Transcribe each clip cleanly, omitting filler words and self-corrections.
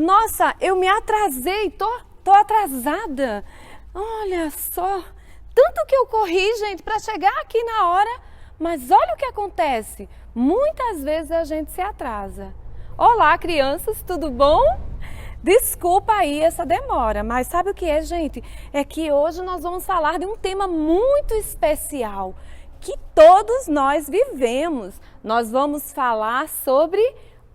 Nossa, eu me atrasei, tô atrasada. Olha só, tanto que eu corri, gente, para chegar aqui na hora, mas olha o que acontece. Muitas vezes a gente se atrasa. Olá, crianças, tudo bom? Desculpa aí essa demora, mas sabe o que é, gente? É que hoje nós vamos falar de um tema muito especial que todos nós vivemos. Nós vamos falar sobre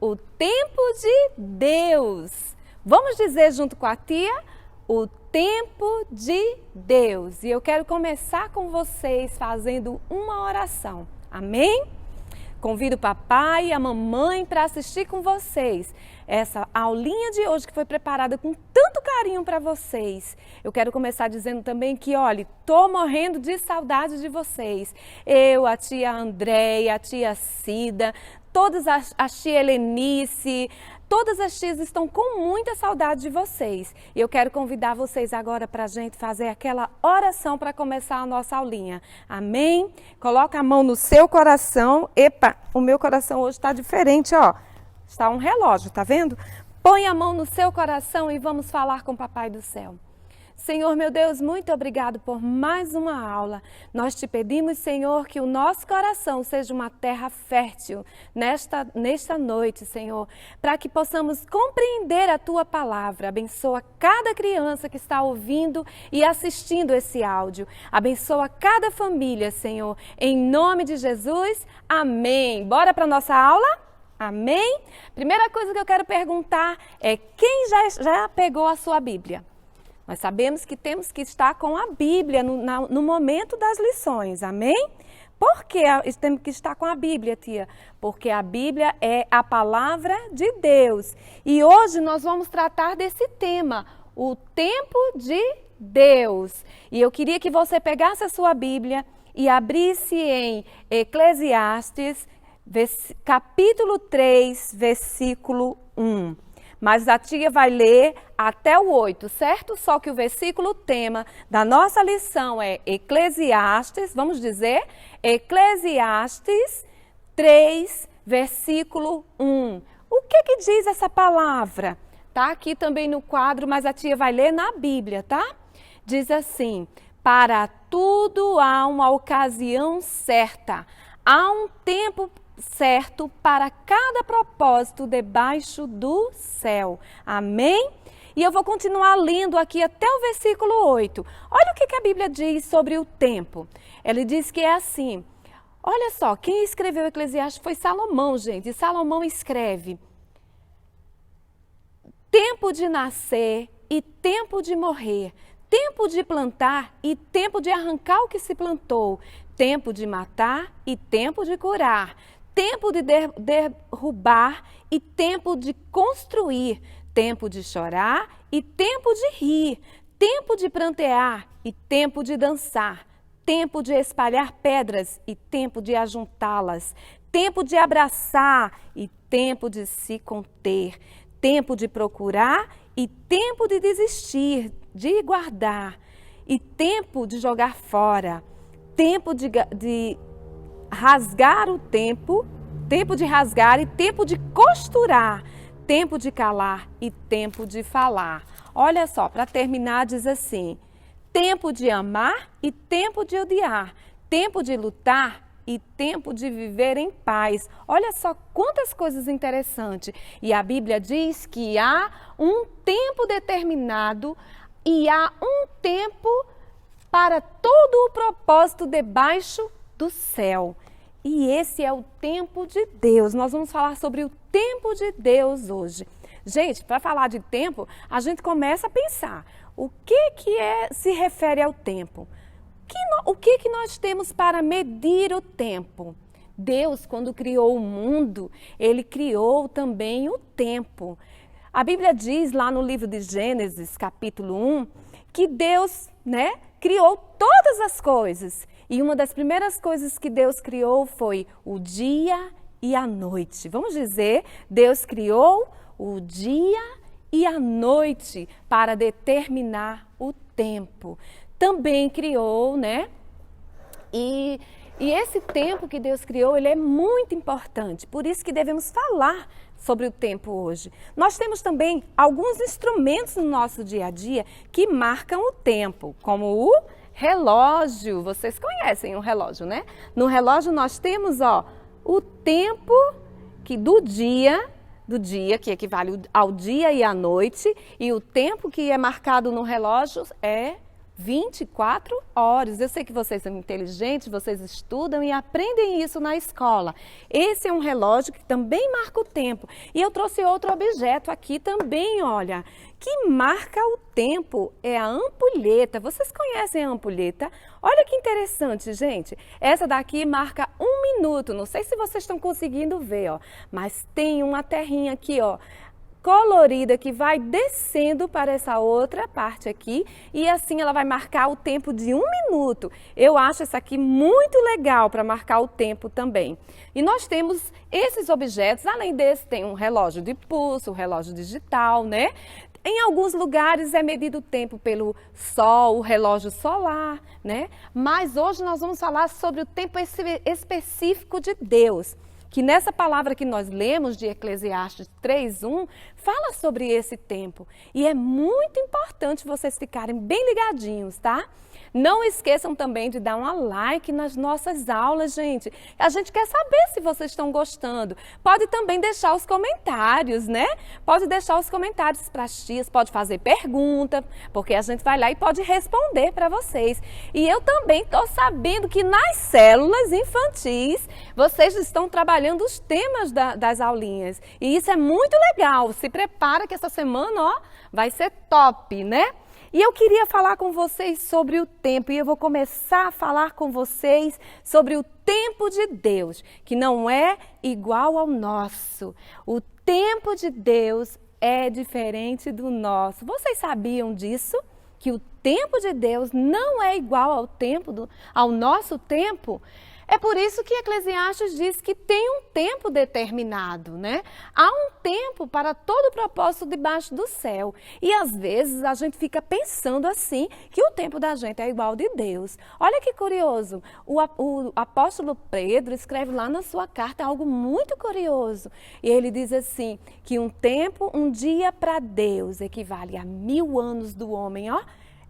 o tempo de Deus. Vamos dizer junto com a tia, o tempo de Deus. E eu quero começar com vocês fazendo uma oração. Amém? Convido o papai e a mamãe para assistir com vocês essa aulinha de hoje que foi preparada com tanto carinho para vocês. Eu quero começar dizendo também que, olha, tô morrendo de saudade de vocês. Eu, a tia Andréia, a tia Cida, todas a tia Helenice, todas as tias estão com muita saudade de vocês. E eu quero convidar vocês agora para a gente fazer aquela oração para começar a nossa aulinha. Amém? Coloca a mão no seu coração. Epa, o meu coração hoje está diferente, ó. Está um relógio, tá vendo? Põe a mão no seu coração e vamos falar com o Papai do Céu. Senhor, meu Deus, muito obrigado por mais uma aula. Nós te pedimos, Senhor, que o nosso coração seja uma terra fértil nesta noite, Senhor, para que possamos compreender a Tua palavra. Abençoa cada criança que está ouvindo e assistindo esse áudio. Abençoa cada família, Senhor. Em nome de Jesus, amém. Bora para a nossa aula? Amém? Primeira coisa que eu quero perguntar é quem já pegou a sua Bíblia? Nós sabemos que temos que estar com a Bíblia no momento das lições, amém? Por que temos que estar com a Bíblia, tia? Porque a Bíblia é a palavra de Deus. E hoje nós vamos tratar desse tema, o tempo de Deus. E eu queria que você pegasse a sua Bíblia e abrisse em Eclesiastes, capítulo 3, versículo 1. Mas a tia vai ler até o 8, certo? Só que o versículo tema da nossa lição é Eclesiastes, vamos dizer, Eclesiastes 3, versículo 1. O que diz essa palavra? Tá aqui também no quadro, mas a tia vai ler na Bíblia, tá? Diz assim: para tudo há uma ocasião certa, há um tempo certo para cada propósito debaixo do céu. Amém? E eu vou continuar lendo aqui até o versículo 8. Olha o que a Bíblia diz sobre o tempo. Ele diz que é assim. Olha só, quem escreveu o Eclesiastes foi Salomão, gente. E Salomão escreve: tempo de nascer e tempo de morrer, tempo de plantar e tempo de arrancar o que se plantou, tempo de matar e tempo de curar, tempo de derrubar e tempo de construir, tempo de chorar e tempo de rir, tempo de prantear e tempo de dançar, tempo de espalhar pedras e tempo de ajuntá-las, tempo de abraçar e tempo de se conter, tempo de procurar e tempo de desistir, de guardar, e tempo de jogar fora, tempo de rasgar o tempo de rasgar e tempo de costurar, tempo de calar e tempo de falar. Olha só, para terminar diz assim: tempo de amar e tempo de odiar, tempo de lutar e tempo de viver em paz. Olha só quantas coisas interessantes. E a Bíblia diz que há um tempo determinado e há um tempo para todo o propósito debaixo do céu. E esse é o tempo de Deus. Nós vamos falar sobre o tempo de Deus hoje. Gente, para falar de tempo, a gente começa a pensar, o que se refere ao tempo? O que nós temos para medir o tempo? Deus, quando criou o mundo, Ele criou também o tempo. A Bíblia diz lá no livro de Gênesis, capítulo 1, que Deus, criou todas as coisas. E uma das primeiras coisas que Deus criou foi o dia e a noite. Vamos dizer, Deus criou o dia e a noite para determinar o tempo. Também criou, E E esse tempo que Deus criou, ele é muito importante. Por isso que devemos falar sobre o tempo hoje. Nós temos também alguns instrumentos no nosso dia a dia que marcam o tempo, como o relógio. Vocês conhecem o relógio, né? No relógio nós temos, o tempo do dia, que equivale ao dia e à noite, e o tempo que é marcado no relógio é 24 horas. Eu sei que vocês são inteligentes, vocês estudam e aprendem isso na escola. Esse é um relógio que também marca o tempo. E eu trouxe outro objeto aqui também, olha, que marca o tempo, é a ampulheta. Vocês conhecem a ampulheta? Olha que interessante, gente. Essa daqui marca 1 minuto. Não sei se vocês estão conseguindo ver, mas tem uma terrinha aqui, colorida, que vai descendo para essa outra parte aqui, e assim ela vai marcar o tempo de 1 minuto. Eu acho essa aqui muito legal para marcar o tempo também. E nós temos esses objetos, além desse tem um relógio de pulso, um relógio digital, né? Em alguns lugares é medido o tempo pelo sol, o relógio solar, né? Mas hoje nós vamos falar sobre o tempo específico de Deus, que nessa palavra que nós lemos de Eclesiastes 3:1, fala sobre esse tempo. E é muito importante vocês ficarem bem ligadinhos, tá? Não esqueçam também de dar um like nas nossas aulas, gente. A gente quer saber se vocês estão gostando. Pode também deixar os comentários, né? Pode deixar os comentários para as tias, pode fazer pergunta, porque a gente vai lá e pode responder para vocês. E eu também estou sabendo que nas células infantis, vocês estão trabalhando os temas das aulinhas. E isso é muito legal. Se prepara que essa semana, vai ser top, né? E eu queria falar com vocês sobre o tempo, e eu vou começar a falar com vocês sobre o tempo de Deus, que não é igual ao nosso. O tempo de Deus é diferente do nosso. Vocês sabiam disso? Que o tempo de Deus não é igual ao nosso tempo? É por isso que Eclesiastes diz que tem um tempo determinado, né? Há um tempo para todo propósito debaixo do céu. E às vezes a gente fica pensando assim, que o tempo da gente é igual ao de Deus. Olha que curioso, o apóstolo Pedro escreve lá na sua carta algo muito curioso. E ele diz assim, que um dia para Deus equivale a 1000 anos do homem,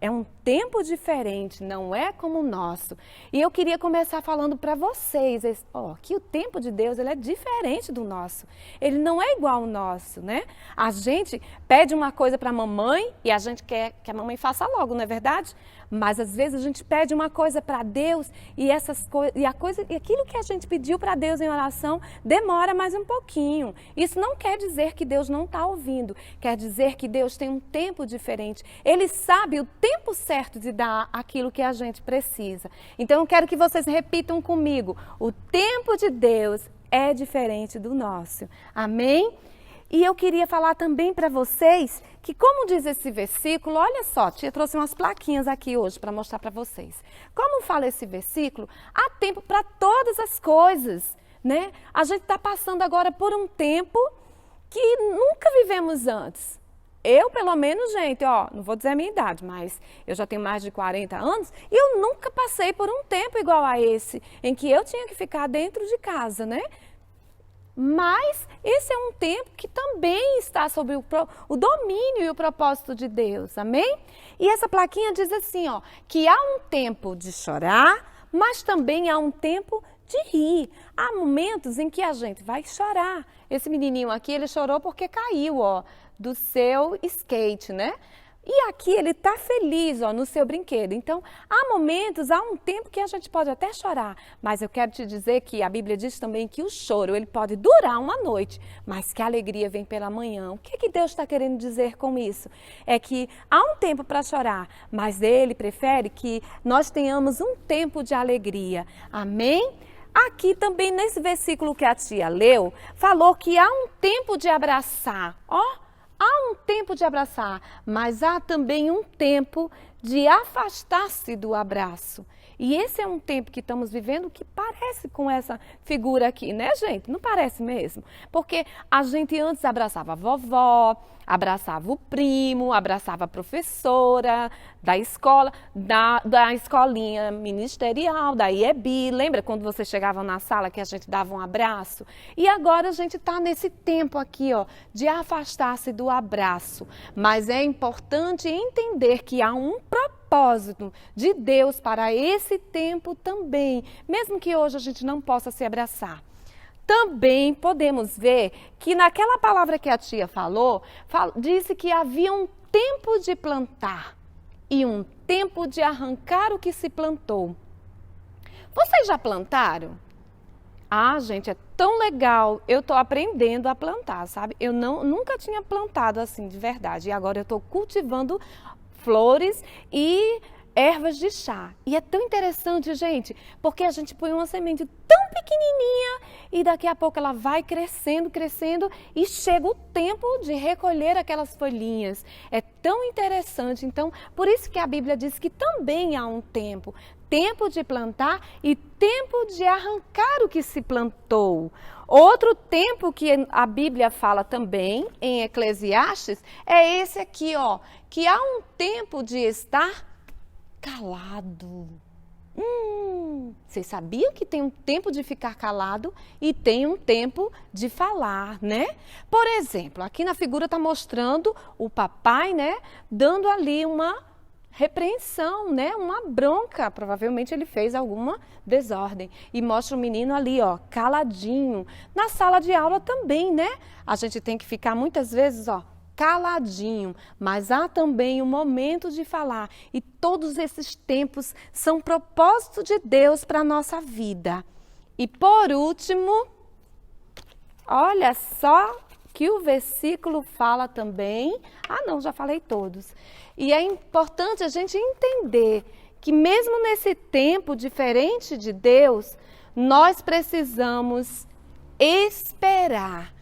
É um tempo diferente, não é como o nosso. E eu queria começar falando para vocês, que o tempo de Deus ele é diferente do nosso. Ele não é igual ao nosso, né? A gente pede uma coisa para a mamãe e a gente quer que a mamãe faça logo, não é verdade? Mas às vezes a gente pede uma coisa para Deus e aquilo que a gente pediu para Deus em oração demora mais um pouquinho. Isso não quer dizer que Deus não está ouvindo, quer dizer que Deus tem um tempo diferente. Ele sabe o tempo certo de dar aquilo que a gente precisa. Então eu quero que vocês repitam comigo: o tempo de Deus é diferente do nosso. Amém? E eu queria falar também para vocês que, como diz esse versículo, olha só, tia trouxe umas plaquinhas aqui hoje para mostrar para vocês. Como fala esse versículo, há tempo para todas as coisas, né? A gente está passando agora por um tempo que nunca vivemos antes. Eu, pelo menos, gente, não vou dizer a minha idade, mas eu já tenho mais de 40 anos e eu nunca passei por um tempo igual a esse, em que eu tinha que ficar dentro de casa, né? Mas esse é um tempo que também está sob o domínio e o propósito de Deus, amém? E essa plaquinha diz assim, que há um tempo de chorar, mas também há um tempo de rir. Há momentos em que a gente vai chorar. Esse menininho aqui, ele chorou porque caiu, do seu skate, né? E aqui ele está feliz, no seu brinquedo. Então, há um tempo que a gente pode até chorar. Mas eu quero te dizer que a Bíblia diz também que o choro, ele pode durar uma noite, mas que a alegria vem pela manhã. O que Deus está querendo dizer com isso? É que há um tempo para chorar, mas Ele prefere que nós tenhamos um tempo de alegria. Amém? Aqui também, nesse versículo que a tia leu, falou que há um tempo de abraçar, Há um tempo de abraçar, mas há também um tempo de afastar-se do abraço. E esse é um tempo que estamos vivendo que parece com essa figura aqui, né, gente? Não parece mesmo? Porque a gente antes abraçava a vovó, abraçava o primo, abraçava a professora da escola, da escolinha ministerial, da IEB. Lembra quando você chegava na sala que a gente dava um abraço? E agora a gente está nesse tempo aqui, ó, de afastar-se do abraço. Mas é importante entender que há um propósito de Deus para esse tempo também, mesmo que hoje a gente não possa se abraçar. Também podemos ver que naquela palavra que a tia falou, disse que havia um tempo de plantar e um tempo de arrancar o que se plantou. Vocês já plantaram? Ah, gente, é tão legal. Eu estou aprendendo a plantar, sabe? Eu nunca tinha plantado assim de verdade. E agora eu estou cultivando flores e ervas de chá. E é tão interessante, gente, porque a gente põe uma semente tão pequenininha e daqui a pouco ela vai crescendo, crescendo e chega o tempo de recolher aquelas folhinhas. É tão interessante. Então, por isso que a Bíblia diz que também há um tempo. Tempo de plantar e tempo de arrancar o que se plantou. Outro tempo que a Bíblia fala também, em Eclesiastes, é esse aqui, ó, que há um tempo de estar calado. Vocês sabiam que tem um tempo de ficar calado e tem um tempo de falar, né? Por exemplo, aqui na figura está mostrando o papai, né, dando ali uma repreensão, né? Uma bronca. Provavelmente ele fez alguma desordem. E mostra o menino ali, ó, caladinho. Na sala de aula também, né? A gente tem que ficar muitas vezes, ó, caladinho. Mas há também um momento de falar. E todos esses tempos são propósito de Deus para a nossa vida. E por último, olha só que o versículo fala também. Ah, não, já falei todos. E é importante a gente entender que mesmo nesse tempo diferente de Deus, nós precisamos esperar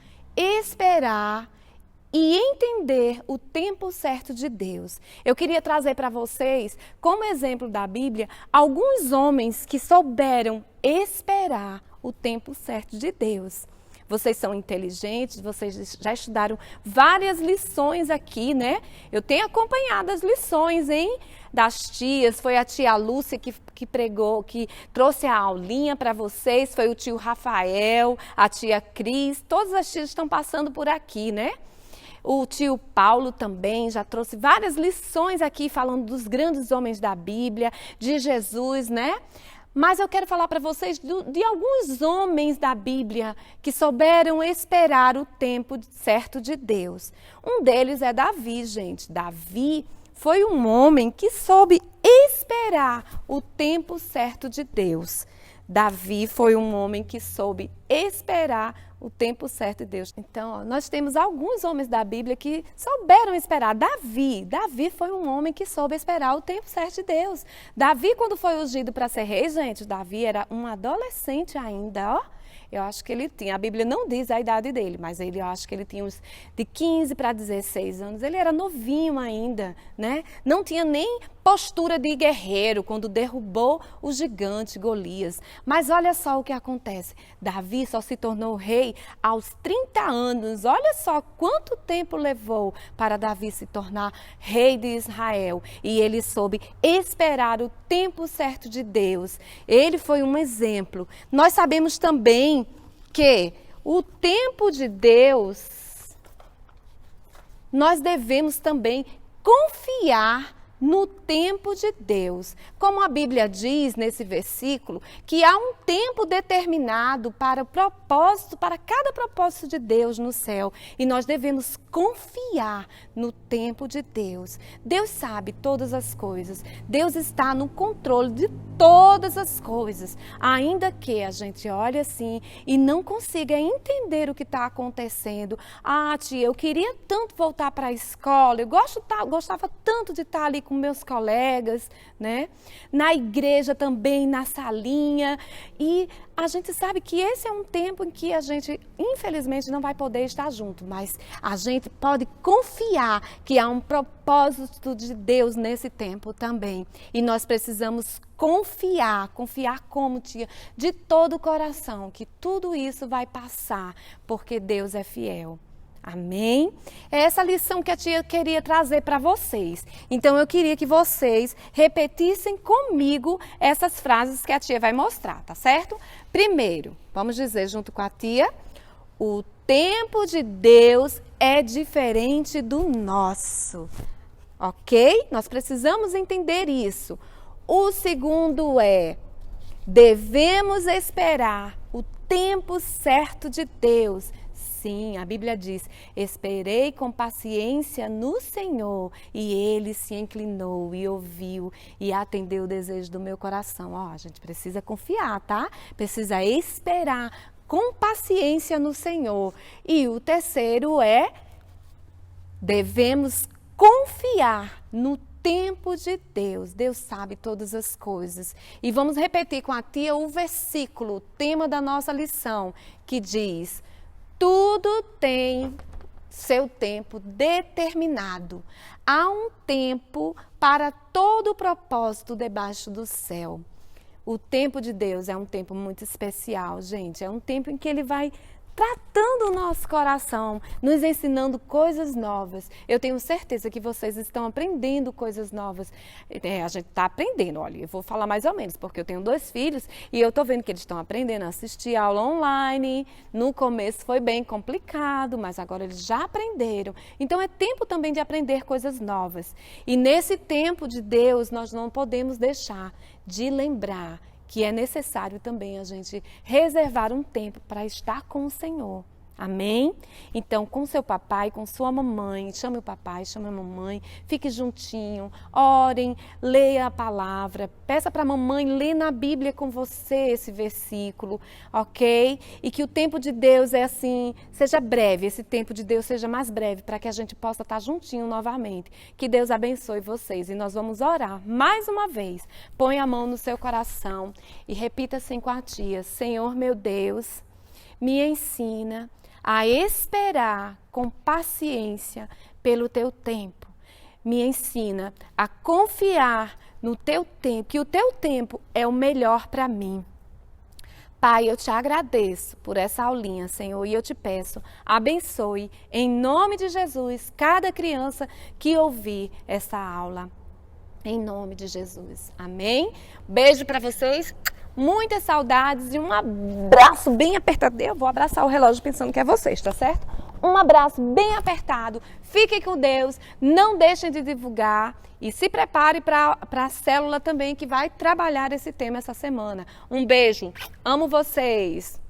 e entender o tempo certo de Deus. Eu queria trazer para vocês, como exemplo da Bíblia, alguns homens que souberam esperar o tempo certo de Deus. Vocês são inteligentes, vocês já estudaram várias lições aqui, né? Eu tenho acompanhado as lições, hein? Das tias, foi a tia Lúcia que pregou, que trouxe a aulinha para vocês, foi o tio Rafael, a tia Cris, todas as tias estão passando por aqui, né? O tio Paulo também já trouxe várias lições aqui, falando dos grandes homens da Bíblia, de Jesus, né? Mas eu quero falar para vocês de alguns homens da Bíblia que souberam esperar o tempo certo de Deus. Um deles é Davi, gente. Davi foi um homem que soube esperar o tempo certo de Deus. Davi foi um homem que soube esperar o tempo certo de Deus. Então, ó, nós temos alguns homens da Bíblia que souberam esperar. Davi foi um homem que soube esperar o tempo certo de Deus. Davi, quando foi ungido para ser rei, gente, Davi era um adolescente ainda, ó. Eu acho que ele tinha, a Bíblia não diz a idade dele, mas eu acho que ele tinha uns de 15 para 16 anos. Ele era novinho ainda, né? Não tinha nem postura de guerreiro quando derrubou o gigante Golias. Mas olha só o que acontece. Davi só se tornou rei aos 30 anos. Olha só quanto tempo levou para Davi se tornar rei de Israel. E ele soube esperar o tempo certo de Deus. Ele foi um exemplo. Nós sabemos também que o tempo de Deus, nós devemos também confiar no tempo de Deus. Como a Bíblia diz nesse versículo, que há um tempo determinado para cada propósito de Deus no céu. E nós devemos confiar no tempo de Deus. Deus sabe todas as coisas. Deus está no controle de todas as coisas. Ainda que a gente olhe assim e não consiga entender o que está acontecendo. Ah, tia, eu queria tanto voltar para a escola. Eu gostava tanto de estar ali com com meus colegas, né? Na igreja também, na salinha. E a gente sabe que esse é um tempo em que a gente, infelizmente, não vai poder estar junto, mas a gente pode confiar que há um propósito de Deus nesse tempo também. E nós precisamos confiar como, tia, de todo o coração, que tudo isso vai passar, porque Deus é fiel. Amém? É essa lição que a tia queria trazer para vocês. Então eu queria que vocês repetissem comigo essas frases que a tia vai mostrar, tá certo? Primeiro, vamos dizer junto com a tia: o tempo de Deus é diferente do nosso. Ok? Nós precisamos entender isso. O segundo é: devemos esperar o tempo certo de Deus. Sim, a Bíblia diz: esperei com paciência no Senhor, e Ele se inclinou e ouviu e atendeu o desejo do meu coração. Ó, a gente precisa confiar, tá? Precisa esperar com paciência no Senhor. E o terceiro é: devemos confiar no tempo de Deus. Deus sabe todas as coisas. E vamos repetir com a tia o versículo, o tema da nossa lição, que diz: tudo tem seu tempo determinado. Há um tempo para todo propósito debaixo do céu. O tempo de Deus é um tempo muito especial, gente. É um tempo em que Ele vai tratando o nosso coração, nos ensinando coisas novas. Eu tenho certeza que vocês estão aprendendo coisas novas. A gente está aprendendo, olha, eu vou falar mais ou menos, porque eu tenho 2 filhos e eu estou vendo que eles estão aprendendo a assistir aula online. No começo foi bem complicado, mas agora eles já aprenderam. Então é tempo também de aprender coisas novas. E nesse tempo de Deus, nós não podemos deixar de lembrar que é necessário também a gente reservar um tempo para estar com o Senhor. Amém? Então, com seu papai, com sua mamãe, chame o papai, chame a mamãe, fique juntinho, orem, leia a palavra, peça para a mamãe ler na Bíblia com você esse versículo, ok? E que o tempo de Deus é assim, seja breve, esse tempo de Deus seja mais breve, para que a gente possa estar juntinho novamente. Que Deus abençoe vocês e nós vamos orar mais uma vez. Põe a mão no seu coração e repita assim com a tia: Senhor meu Deus, me ensina a esperar com paciência pelo teu tempo. Me ensina a confiar no teu tempo, que o teu tempo é o melhor para mim. Pai, eu te agradeço por essa aulinha, Senhor, e eu te peço, abençoe em nome de Jesus cada criança que ouvir essa aula. Em nome de Jesus. Amém? Beijo para vocês. Muitas saudades e um abraço bem apertado. Eu vou abraçar o relógio pensando que é vocês, tá certo? Um abraço bem apertado. Fiquem com Deus. Não deixem de divulgar. E se prepare para a célula também que vai trabalhar esse tema essa semana. Um beijo. Amo vocês.